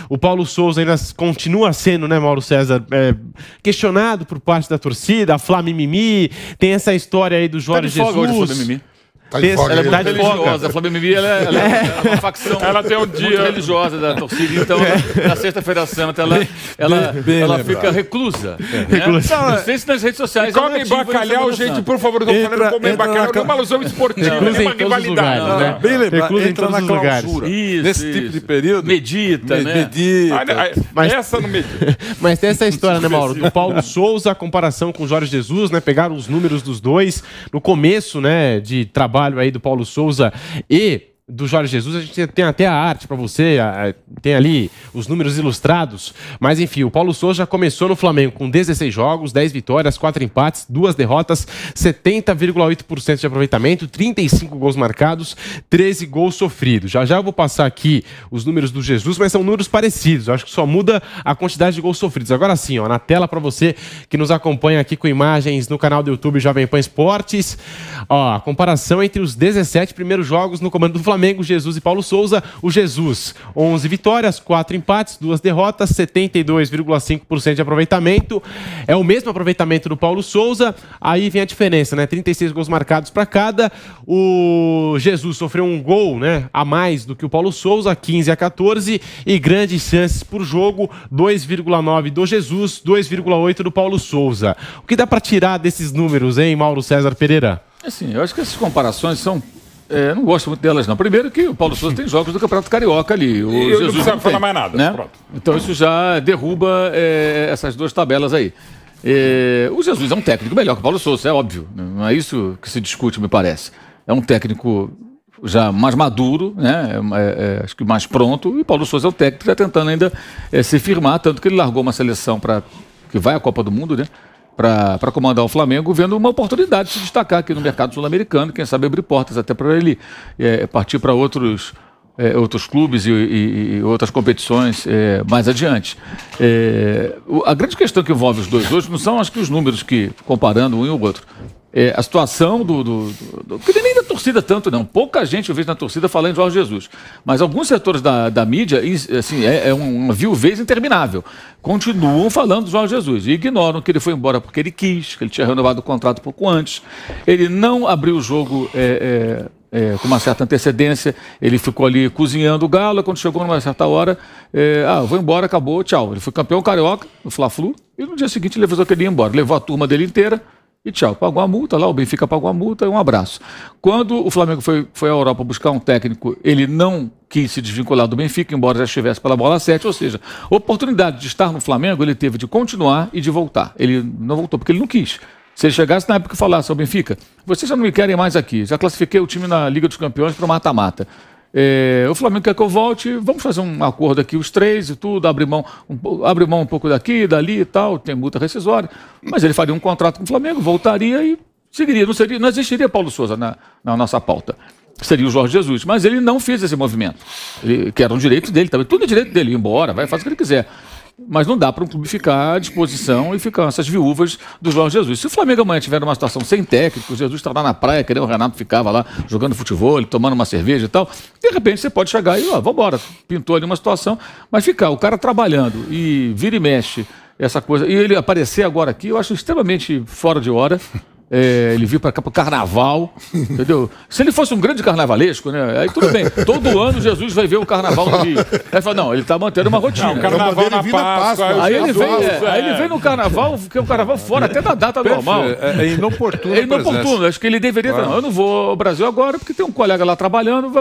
O Paulo Souza ainda continua sendo, né, Mauro César, questionado por parte da torcida, a Flá Mimimi, tem essa história aí do Jorge Jesus. Hoje, Flá Mimimi. Tá de folga, ela é muito tá de folga. religiosa. A Flávia Mimimi, ela é uma facção muito religiosa da torcida. Então, na Sexta-feira Santa, ela fica reclusa. Não sei se nas redes sociais... Come bacalhau, gente, por favor, não estou falando comer bacalhau, não é uma alusão esportiva, é uma rivalidade. Né? Bem lembrado, entra na clausura. Nesse tipo de período... Medita, né? Mas essa não medita. Mas tem essa história, né, Mauro? Do Paulo Souza, a comparação com o Jorge Jesus, né? Pegaram os números dos dois no começo, né, de trabalho aí do Paulo Souza e do Jorge Jesus. A gente tem até a arte para você, tem ali os números ilustrados, mas enfim, o Paulo Souza já começou no Flamengo com 16 jogos, 10 vitórias, 4 empates, 2 derrotas, 70,8% de aproveitamento, 35 gols marcados, 13 gols sofridos. Já eu vou passar aqui os números do Jesus, mas são números parecidos, eu acho que só muda a quantidade de gols sofridos. Agora sim, ó, na tela para você que nos acompanha aqui com imagens no canal do YouTube Jovem Pan Esportes, ó, a comparação entre os 17 primeiros jogos no comando do Flamengo, Jesus e Paulo Souza. O Jesus, 11 vitórias, 4 empates, 2 derrotas, 72,5% de aproveitamento. É o mesmo aproveitamento do Paulo Souza. Aí vem a diferença, né? 36 gols marcados para cada. O Jesus sofreu um gol, né, a mais do que o Paulo Souza, 15-14, e grandes chances por jogo, 2,9 do Jesus, 2,8 do Paulo Souza. O que dá para tirar desses números, hein, Mauro César Pereira? Assim, eu acho que essas comparações são... eu não gosto muito delas, não. Primeiro que o Paulo Souza tem jogos do Campeonato Carioca ali. O Jesus não precisa falar mais nada. Né? Pronto. Então isso já derruba essas duas tabelas aí. O Jesus é um técnico melhor que o Paulo Souza, é óbvio. Não é isso que se discute, me parece. É um técnico já mais maduro, né? Acho que mais pronto. E o Paulo Souza é um técnico que está tentando ainda se firmar, tanto que ele largou uma seleção que vai à Copa do Mundo, né? Para comandar o Flamengo, vendo uma oportunidade de se destacar aqui no mercado sul-americano, quem sabe abrir portas até para ele partir para outros clubes e outras competições mais adiante. A grande questão que envolve os dois hoje não são, acho que, os números que, comparando um e o outro. A situação que nem da torcida tanto, não. Pouca gente eu vejo na torcida falando de Jorge Jesus. Mas alguns setores da mídia, assim, uma viuvez interminável. Continuam falando do Jorge Jesus. E ignoram que ele foi embora porque ele quis, que ele tinha renovado o contrato pouco antes. Ele não abriu o jogo com uma certa antecedência. Ele ficou ali cozinhando o galo. Quando chegou numa certa hora, vou embora, acabou, tchau. Ele foi campeão carioca, no Fla-Flu. E no dia seguinte ele avisou que ele ia embora. Levou a turma dele inteira. E tchau, pagou a multa lá, o Benfica pagou a multa e um abraço. Quando o Flamengo foi à Europa buscar um técnico, ele não quis se desvincular do Benfica, embora já estivesse pela bola 7, ou seja, a oportunidade de estar no Flamengo, ele teve de continuar e de voltar. Ele não voltou porque ele não quis. Se ele chegasse na época e falasse ao Benfica, vocês já não me querem mais aqui, já classifiquei o time na Liga dos Campeões para o mata-mata. O Flamengo quer que eu volte, vamos fazer um acordo aqui, os três e tudo, abre mão um pouco daqui, dali e tal, tem multa rescisória, mas ele faria um contrato com o Flamengo, voltaria e seguiria, não existiria Paulo Souza na nossa pauta. Seria o Jorge Jesus, mas ele não fez esse movimento, que era um direito dele também, tudo é direito dele, ir embora, vai fazer o que ele quiser. Mas não dá para um clube ficar à disposição e ficar essas viúvas do Jorge Jesus. Se o Flamengo amanhã tiver uma situação sem técnico, o Jesus está lá na praia, querendo o Renato ficava lá jogando futebol, tomando uma cerveja e tal, de repente você pode chegar e, vamos embora, pintou ali uma situação, mas ficar o cara trabalhando e vira e mexe essa coisa, e ele aparecer agora aqui, eu acho extremamente fora de hora. Ele vir para cá para o carnaval, entendeu? Se ele fosse um grande carnavalesco, né? Aí tudo bem. Todo ano Jesus vai ver o carnaval do Rio. Aí fala, não, ele está mantendo uma rotina. O carnaval na Páscoa. Aí ele vem no carnaval, porque o carnaval fora até da data normal. É inoportuno. É inoportuno. Acho que ele deveria. Não, eu não vou ao Brasil agora porque tem um colega lá trabalhando.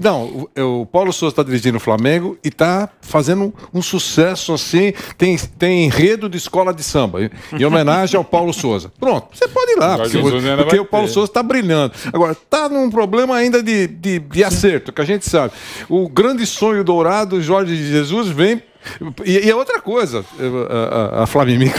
Não, o Paulo Souza está dirigindo o Flamengo e está fazendo um sucesso assim. Tem enredo de escola de samba, em homenagem ao Paulo Souza. Pronto, você pode ir lá, porque o Paulo Souza está brilhando. Agora, está num problema ainda de acerto, que a gente sabe. O grande sonho dourado, Jorge Jesus, vem. E a outra coisa, a Flávia Mimimi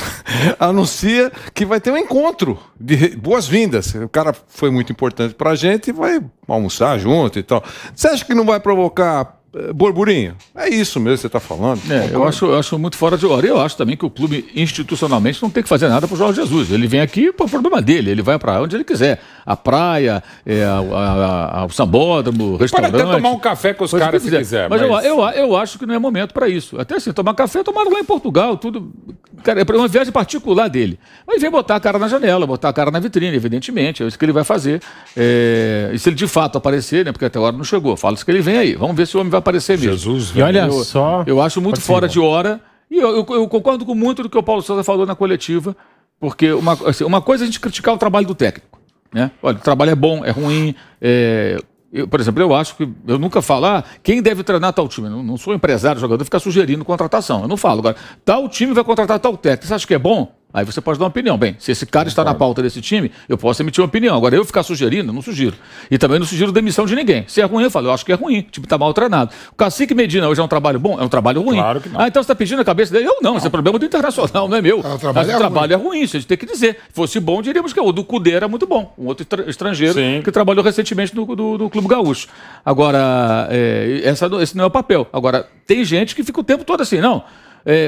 anuncia que vai ter um encontro de boas-vindas. O cara foi muito importante para a gente e vai almoçar junto e tal. Você acha que não vai provocar burburinho. É isso mesmo que você está falando. Eu acho muito fora de hora. Eu acho também que o clube institucionalmente não tem que fazer nada para o Jorge Jesus. Ele vem aqui para o problema dele. Ele vai para onde ele quiser. A praia, o sambódromo, o restaurante. Pode até tomar um café com os caras se quiser. Mas eu acho que não é momento para isso. Até assim, tomar café, tomaram lá em Portugal, tudo. Cara, é uma viagem particular dele. Mas vem botar a cara na janela, botar a cara na vitrine, evidentemente. É isso que ele vai fazer. E se ele de fato aparecer, né? Porque até agora não chegou. Fala-se que ele vem aí. Vamos ver se o homem vai aparecer mesmo. Jesus, e olha só. Eu acho muito fora de hora. E eu concordo com muito do que o Paulo Sousa falou na coletiva. Porque uma coisa é a gente criticar o trabalho do técnico. Né? Olha, o trabalho é bom, é ruim. Por exemplo, eu acho que eu nunca falo, quem deve treinar tal time. Eu não sou empresário, jogador, ficar sugerindo contratação. Eu não falo. Agora, tal time vai contratar tal técnico. Você acha que é bom? Aí você pode dar uma opinião. Bem, se esse cara está na pauta desse time, eu posso emitir uma opinião. Agora, eu ficar sugerindo, não sugiro. E também não sugiro demissão de ninguém. Se é ruim, eu falo, eu acho que é ruim. O time está mal treinado. O Cacique Medina hoje é um trabalho bom? É um trabalho ruim. Claro que não. Então você está pedindo a cabeça dele? Eu não. Esse é problema do Internacional, não é meu. O trabalho é ruim, isso a gente tem que dizer. Se fosse bom, diríamos que o do Cudê era muito bom. Um outro estrangeiro que trabalhou recentemente do Clube Gaúcho. Agora, esse não é o papel. Agora, tem gente que fica o tempo todo assim, não.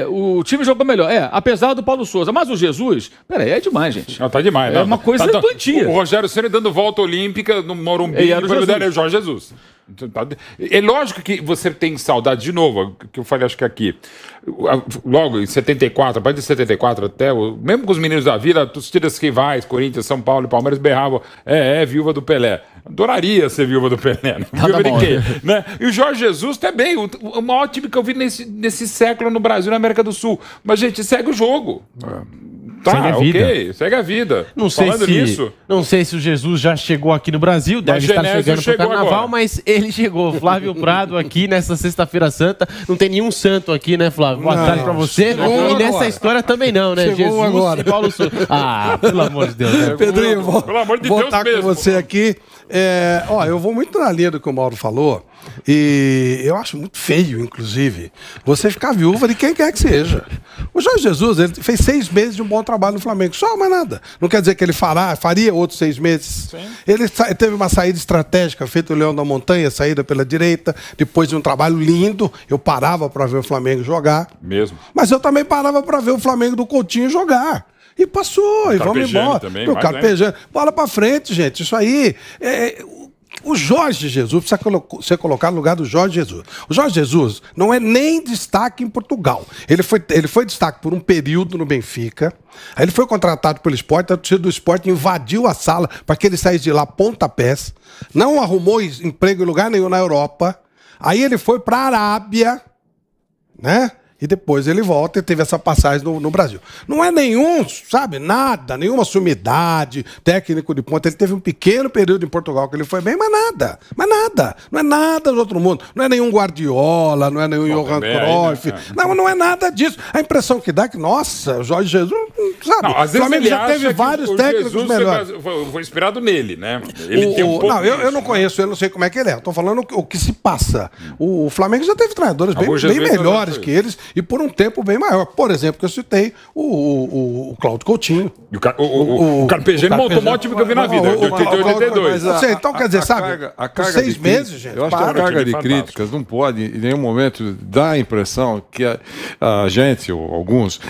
O time jogou melhor. Apesar do Paulo Sousa. Mas o Jesus, peraí, é demais, gente. Não, tá demais. É uma coisa doentia. O Rogério Ceni dando volta olímpica no Morumbi e era o Jorge Jesus. É lógico que você tem saudade, de novo, que eu falei, acho que aqui, logo em 74, a partir de 74 até, mesmo com os meninos da vida, torcidas rivais, Corinthians, São Paulo e Palmeiras berravam, viúva do Pelé. Adoraria ser viúva do Pelé, né? Viúva de quem? Né? E o Jorge Jesus também, o maior time que eu vi nesse século no Brasil, na América do Sul. Mas, gente, segue o jogo. Segue a vida. Segue a vida. Não sei se o Jesus já chegou aqui no Brasil, deve estar chegando pro Carnaval, agora. Mas ele chegou. Flávio Prado aqui nessa Sexta-feira Santa. Não tem nenhum santo aqui, né, Flávio? Boa tarde pra você. E nessa história também não, né? Chegou Jesus agora. e Paulo Sousa. Pelo amor de Deus. Né? Pedrinho, pelo amor de vou Deus estar mesmo. com você aqui. Eu vou muito na linha do que o Mauro falou. E eu acho muito feio, inclusive, você ficar viúva de quem quer que seja. O Jorge Jesus, ele fez 6 meses de um bom trabalho no Flamengo, só mais nada. Não quer dizer que ele faria outros 6 meses. Sim. Ele teve uma saída estratégica, feito o Leão da Montanha, saída pela direita, depois de um trabalho lindo. Eu parava para ver o Flamengo jogar. Mesmo. Mas eu também parava para ver o Flamengo do Coutinho jogar. E passou, e vamos embora. Também, o Carpegiani. Bola pra frente, gente. Isso aí. O Jorge Jesus precisa ser colocado no lugar do Jorge Jesus. O Jorge Jesus não é nem destaque em Portugal. Ele foi destaque por um período no Benfica. Aí ele foi contratado pelo Sport, a torcida do Sport invadiu a sala para que ele saísse de lá pontapés. Não arrumou emprego em lugar nenhum na Europa. Aí ele foi para a Arábia, né? E depois ele volta e teve essa passagem no Brasil. Não é nenhum, sabe, nada, nenhuma sumidade, técnico de ponta. Ele teve um pequeno período em Portugal que ele foi bem, mas nada. Não é nada do outro mundo. Não é nenhum Guardiola, não é nenhum Johan Cruyff. Né? Não é nada disso. A impressão que dá é que, nossa, o Jorge Jesus, sabe, não, às vezes o Flamengo já teve vários técnicos Jesus melhores. Foi inspirado nele, né? Ele tem um pouco eu não conheço, eu não sei como é que ele é. Estou falando o que se passa. O Flamengo já teve treinadores bem melhores que eles. E por um tempo bem maior. Por exemplo, que eu citei o Cláudio Coutinho. O Carpegiani montou um time que eu vi na vida, de 82. Então, quer dizer, sabe, a carga 6 meses, gente. Eu acho que a carga de críticas não pode, em nenhum momento, dar a impressão que a gente, ou alguns,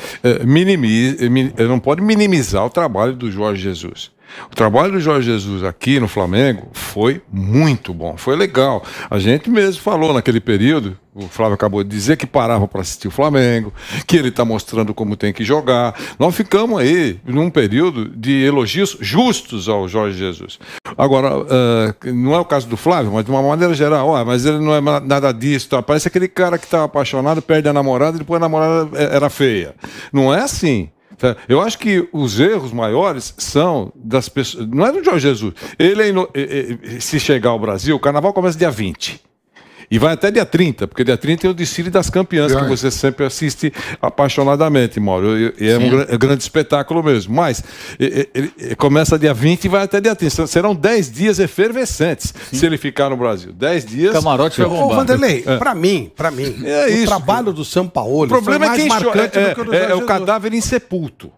não pode minimizar o trabalho do Jorge Jesus. O trabalho do Jorge Jesus aqui no Flamengo foi muito bom, foi legal. A gente mesmo falou naquele período, o Flávio acabou de dizer que parava para assistir o Flamengo, que ele está mostrando como tem que jogar. Nós ficamos aí num período de elogios justos ao Jorge Jesus. Agora, não é o caso do Flávio, mas de uma maneira geral, mas ele não é nada disso. Tá? Parece aquele cara que está apaixonado, perde a namorada e depois a namorada era feia. Não é assim. Eu acho que os erros maiores são das pessoas. Não é do Jorge Jesus. Se chegar ao Brasil, o carnaval começa dia 20. E vai até dia 30, porque dia 30 é o desfile das campeãs, que você sempre assiste apaixonadamente, Mauro. E é um grande espetáculo mesmo. Mas ele começa dia 20 e vai até dia 30. Serão 10 dias efervescentes se ele ficar no Brasil. 10 dias. Camarote vai bombar. Vanderlei, pra mim, o trabalho do Sampaoli. O problema é quem marcante do que o do Jorge é o cadáver insepulto.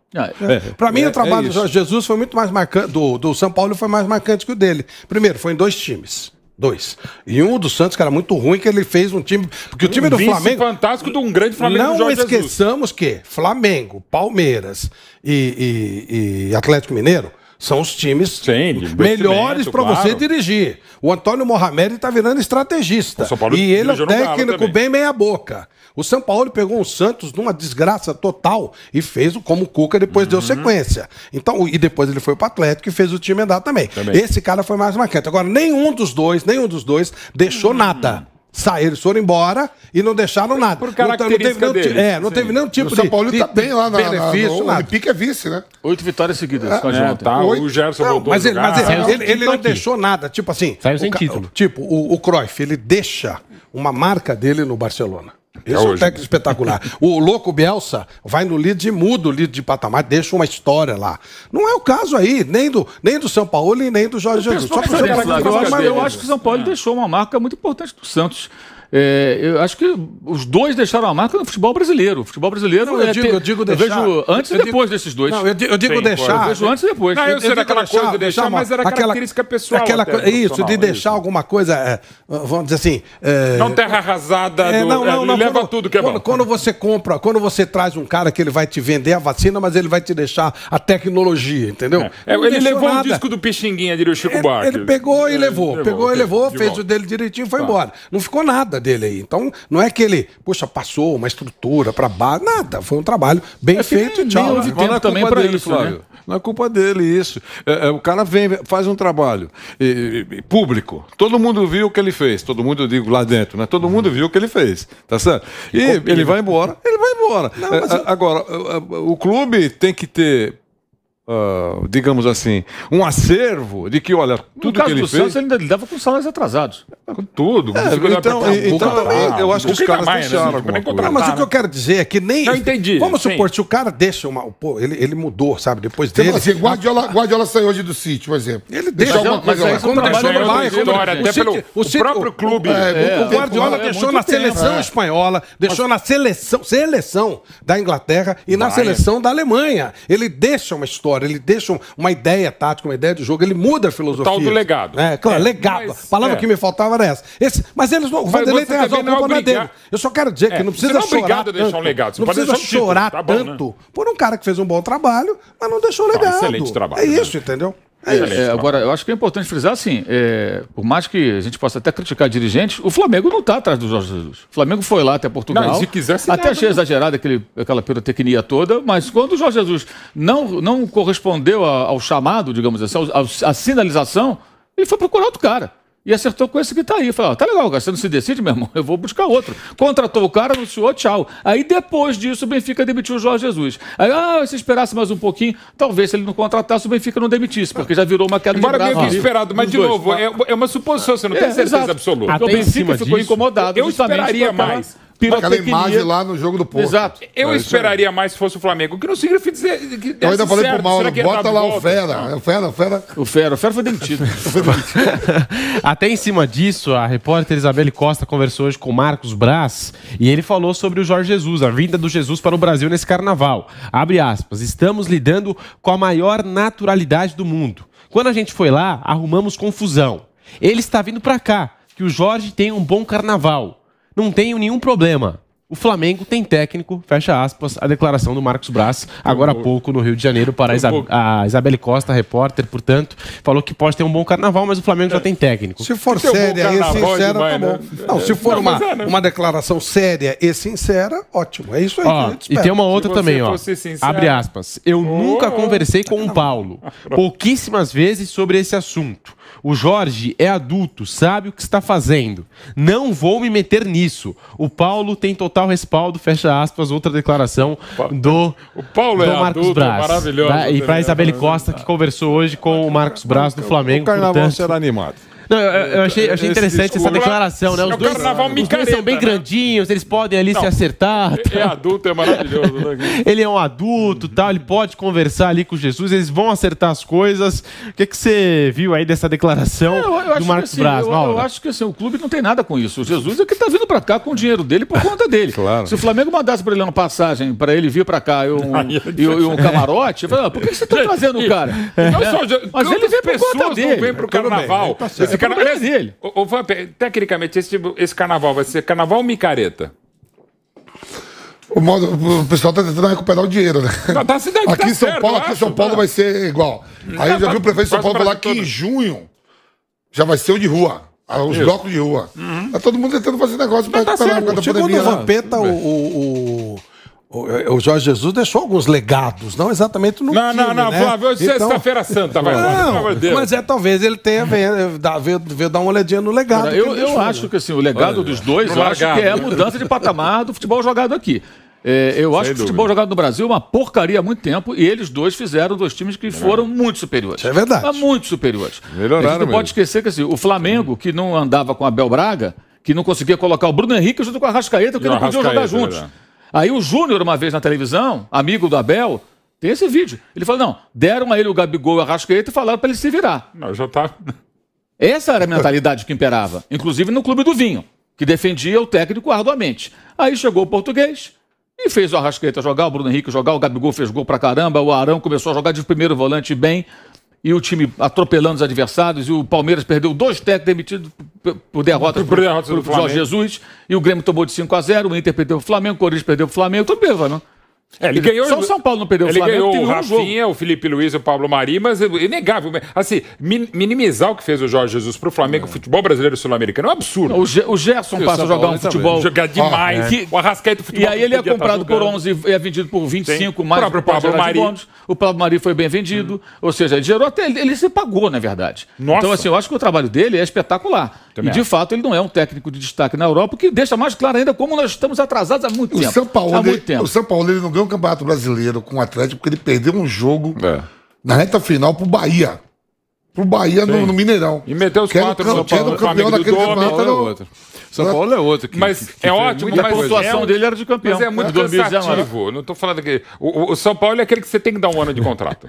Para mim, o trabalho do Jorge Jesus foi muito mais marcante. Do São Paulo foi mais marcante que o dele. Primeiro, foi em 2 times. 2. E um do Santos, que era muito ruim, que ele fez um time... Porque o time do Flamengo... fantástico de um grande Flamengo do Não Jorge esqueçamos que Flamengo, Palmeiras e Atlético Mineiro são os times melhores para você dirigir. O Antônio Mohamed está virando estrategista. E ele é um técnico bem meia boca. O São Paulo pegou o Santos numa desgraça total e fez como o Cuca, depois deu sequência. Então, e depois ele foi para o Atlético e fez o time andar também. Esse cara foi mais marcante. Agora, nenhum dos dois deixou nada. Eles foram embora e não deixaram nada. Por característica dele. Não teve nenhum tipo o São Paulo tá bem lá benefício. O Olympique é vice, né? 8 vitórias seguidas. O Gerson voltou mas ele não deixou nada. Tipo assim... Saiu sem título. Tipo, o Cruyff, ele deixa uma marca dele no Barcelona. Esse é um técnico espetacular. O louco Bielsa vai no líder e muda o líder de patamar, deixa uma história lá. Não é o caso aí, nem do São Paulo e nem do Jorge Jesus. Eu acho que o São Paulo deixou uma marca muito importante do Santos. Eu acho que os dois deixaram a marca no futebol brasileiro. O futebol brasileiro eu digo deixar. Eu vejo antes e depois desses dois. Não, eu digo deixar. Eu vejo antes e depois. Não, eu sei daquela coisa de deixar, mas era característica pessoal. Isso, de deixar alguma coisa, vamos dizer assim... Não terra arrasada, ele leva tudo que é bom. Quando você traz um cara que ele vai te vender a vacina, mas ele vai te deixar a tecnologia, entendeu? Ele levou um disco do Pixinguinha, diria o Chico Buarque. Ele pegou e levou, fez o dele direitinho e foi embora. Não ficou nada dele aí. Então, não é que ele, passou uma estrutura para baixo, nada. Foi um trabalho bem feito e tchau. Mas não é culpa dele, Flávio. Não é culpa dele isso. O cara faz um trabalho público. Todo mundo viu o que ele fez. Todo mundo, eu digo, lá dentro, né? Todo mundo viu o que ele fez. Tá certo? E ele vai embora. Agora, o clube tem que ter... digamos assim, um acervo de que, olha, tudo que ele fez... Santos, ele ainda lidava com salários atrasados. Com tudo. Então, eu acho que os caras deixaram alguma coisa. Mas o que eu quero dizer é que nem... Não entendi. Vamos supor, se o cara deixa uma... Pô, ele mudou, sabe? Depois dele... Assim, Guardiola saiu hoje do City, por exemplo. Ele deixa alguma coisa lá. Quando deixou no Bayern, até pelo próprio clube. O Guardiola deixou na seleção espanhola, deixou na seleção da Inglaterra e na seleção da Alemanha. Ele deixa uma história, ele deixa uma ideia tática, uma ideia de jogo, ele muda a filosofia. O tal do legado. Claro, legado. A palavra que me faltava era essa. Mas eles não... O Vanderlei tem razão, a culpa não é dele. Eu só quero dizer que não precisa chorar tanto. Não precisa chorar tanto por um cara que fez um bom trabalho, mas não deixou legado. Excelente trabalho. É isso, entendeu? Agora, eu acho que é importante frisar assim, por mais que a gente possa até criticar dirigentes, o Flamengo não está atrás do Jorge Jesus. O Flamengo foi lá até Portugal, não, se quisesse até achei exagerada aquela pirotecnia toda, mas quando o Jorge Jesus não correspondeu ao chamado, digamos assim, à sinalização, ele foi procurar outro cara. E acertou com esse que tá aí. Falou, tá legal, você não se decide, meu irmão, eu vou buscar outro. Contratou o cara, anunciou, tchau. Aí depois disso o Benfica demitiu o Jorge Jesus. Aí, se esperasse mais um pouquinho, talvez se ele não contratasse, o Benfica não demitisse, porque já virou uma queda de braço. Embora meio que esperado, mas de novo, é uma suposição, você não tem certeza absoluta. Porque o Benfica ficou incomodado. Eu esperaria mais. Aquela imagem lá no jogo do Porto. Exato. Eu esperaria mais se fosse o Flamengo, que não significa dizer que eu ainda falei pro Mauro, bota lá o Fera. O Fera foi demitido. Até em cima disso, a repórter Isabelle Costa conversou hoje com o Marcos Braz e ele falou sobre o Jorge Jesus, a vinda do Jesus para o Brasil nesse carnaval. Abre aspas, estamos lidando com a maior naturalidade do mundo. Quando a gente foi lá, arrumamos confusão. Ele está vindo para cá, que o Jorge tem um bom carnaval. Não tenho nenhum problema. O Flamengo tem técnico, fecha aspas, a declaração do Marcos Braz, agora há pouco no Rio de Janeiro, para a Isabelle Costa, repórter, portanto, falou que pode ter um bom carnaval, mas o Flamengo já tem técnico. Se for séria e sincera, tá bom. Não, se for uma declaração séria e sincera, ótimo. É isso aí que a gente espera. E tem uma outra também, ó. Abre aspas. Eu nunca conversei com o Paulo, pouquíssimas vezes sobre esse assunto. O Jorge é adulto, sabe o que está fazendo. Não vou me meter nisso. O Paulo tem total respaldo, fecha aspas, outra declaração do Marcos Braz. Maravilhoso. E para a Isabelle Costa, que conversou hoje com o Marcos Braz do Flamengo. O carnaval será animado. Não, eu achei interessante essa declaração, né? Os dois são bem grandinhos, eles podem ali se acertar. É adulto, é maravilhoso. Né? Ele é um adulto, tal, ele pode conversar ali com Jesus, eles vão acertar as coisas. O que você viu aí dessa declaração do Marcos Braz, Mauro? Eu acho que assim, o clube não tem nada com isso. O Jesus é que tá vindo pra cá com o dinheiro dele por conta dele. Claro. Se o Flamengo mandasse pra ele uma passagem, pra ele vir pra cá e um camarote, eu falei, por que você tá trazendo o cara? Mas ele vem por conta dele. Não vem pro carnaval. Esse carnaval dele. Tecnicamente, esse carnaval vai ser carnaval ou micareta? O pessoal tá tentando recuperar o dinheiro, né? Aqui em São Paulo vai ser igual. Aí já viu o prefeito de São Paulo falar que em junho já vai ser o de rua. Os blocos de rua. Tá todo mundo tentando fazer negócio pra recuperar a pandemia. Segundo o Vampeta, o Jorge Jesus deixou alguns legados, não exatamente no time, Não, Flávio, hoje é sexta-feira santa, vai. Mas talvez ele tenha veio dar uma olhadinha no legado. Eu acho que assim, o legado dos dois, eu acho que é a mudança de patamar do futebol jogado aqui. Eu acho que o futebol jogado no Brasil é uma porcaria há muito tempo e eles dois fizeram 2 times que foram muito superiores. É verdade. Muito superiores. Melhoraram. A gente não pode esquecer que assim, o Flamengo, que não andava com a Abel Braga, que não conseguia colocar o Bruno Henrique junto com a Arrascaeta, porque não podiam jogar juntos. Aí o Júnior, uma vez na televisão, amigo do Abel, tem esse vídeo. Ele falou, não, deram a ele o Gabigol e o Arrascaeta e falaram para ele se virar. Não, já tá... Essa era a mentalidade que imperava, inclusive no Clube do Vinho, que defendia o técnico arduamente. Aí chegou o português e fez o Arrascaeta jogar, o Bruno Henrique jogar, o Gabigol fez gol pra caramba, o Arão começou a jogar de primeiro volante bem, e o time atropelando os adversários, e o Palmeiras perdeu 2 técnicos demitidos por derrota do Jorge Jesus, e o Grêmio tomou de 5-0, o Inter perdeu o Flamengo, o Corinthians perdeu o Flamengo, tudo bem, não? Ele ganhou, só o São Paulo não perdeu o Flamengo. Ele ganhou o Rafinha, o Felipe Luiz e o Pablo Mari, mas é inegável. Assim, minimizar o que fez o Jorge Jesus pro Flamengo, o futebol brasileiro e sul-americano é um absurdo. O Gerson passa a jogar um futebol... Jogar demais. O Arrascaeta, futebol... E aí ele é comprado por 11 e é vendido por 25, mais o próprio Pablo Mari. O Pablo Mari foi bem vendido. Ou seja, ele gerou até... Ele se pagou, na verdade. Nossa. Então, assim, eu acho que o trabalho dele é espetacular. E, de fato, ele não é um técnico de destaque na Europa, o que deixa mais claro ainda como nós estamos atrasados há muito tempo. O São Paulo ele não ganhou o Campeonato Brasileiro com o Atlético porque ele perdeu um jogo na reta final pro Bahia. Pro Bahia no Mineirão. E meteu os 4 no São Paulo. O campeão daquele campeonato. São Paulo é outro. Mas é ótimo. A pontuação dele era de campeão. Mas é muito cansativo. Não tô falando que... O São Paulo é aquele que você tem que dar um ano de contrato.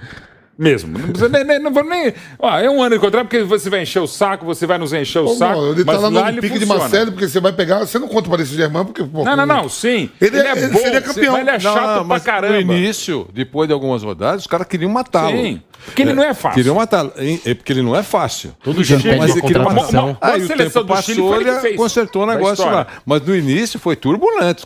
Mesmo. Não precisa não vou nem. É um ano de contrato porque você vai encher o saco, você vai nos encher o saco. Ele tá lá no pique de Marcelo, porque você vai pegar. Você não conta o Paris Saint-Germain, porque. Pô, não, sim. Ele é bom. Seria campeão. Mas ele é chato pra caramba. No início, depois de algumas rodadas, os caras queriam matá-lo. Sim. Porque ele não é fácil. Queriam matá-lo. Porque ele não é fácil. Todo jeito pede uma contratação. Aí o tempo passou, ele consertou o negócio lá. Mas no início foi turbulento.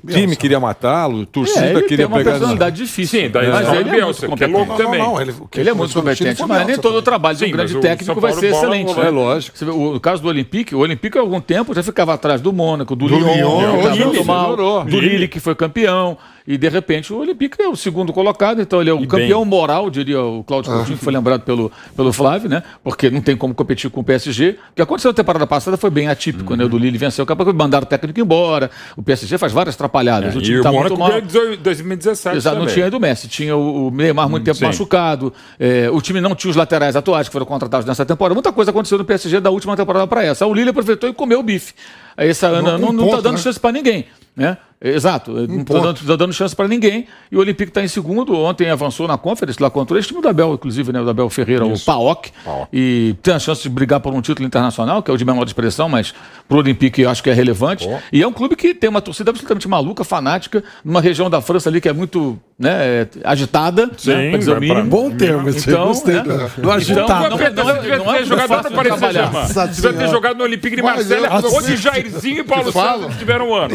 O time queria matá-lo, a torcida queria pegar. Ele tem uma personalidade difícil. Sim, mas ele é muito competente também. Ele é muito competente, mas nem todo o trabalho de um grande técnico vai ser excelente. É lógico. O caso do Olympique, o Olympique há algum tempo já ficava atrás do Mônaco, do Lyon, do Lille, que foi campeão. E, de repente, o Olympique é o segundo colocado, então ele é o campeão moral, diria o Cláudio Coutinho, que foi lembrado pelo Flávio, né? Porque não tem como competir com o PSG. O que aconteceu na temporada passada foi bem atípico, né? O do Lille venceu o campeonato, mandaram o técnico embora. O PSG faz várias atrapalhadas. O time tá muito mal. Em 2017 exato, não tinha do Messi. Tinha o Neymar muito tempo machucado. O time não tinha os laterais atuais que foram contratados nessa temporada. Muita coisa aconteceu no PSG da última temporada para essa. O Lille aproveitou e comeu o bife. Essa Ana não está dando chance para ninguém, né? Exato, não está dando chance para ninguém. E o Olympique está em segundo. Ontem avançou na Conference lá contra esse time do Abel, inclusive, né? O Abel Ferreira, o PAOK. E tem a chance de brigar por um título internacional, que é o de menor expressão, mas para o Olympique eu acho que é relevante. E é um clube que tem uma torcida absolutamente maluca, fanática, numa região da França ali que é muito agitada. Sim, né? Bom termo esse. Então, do agitado. Devia ter jogado no Olympique de Marselha, onde Jairzinho e Paulo Sousa tiveram um ano.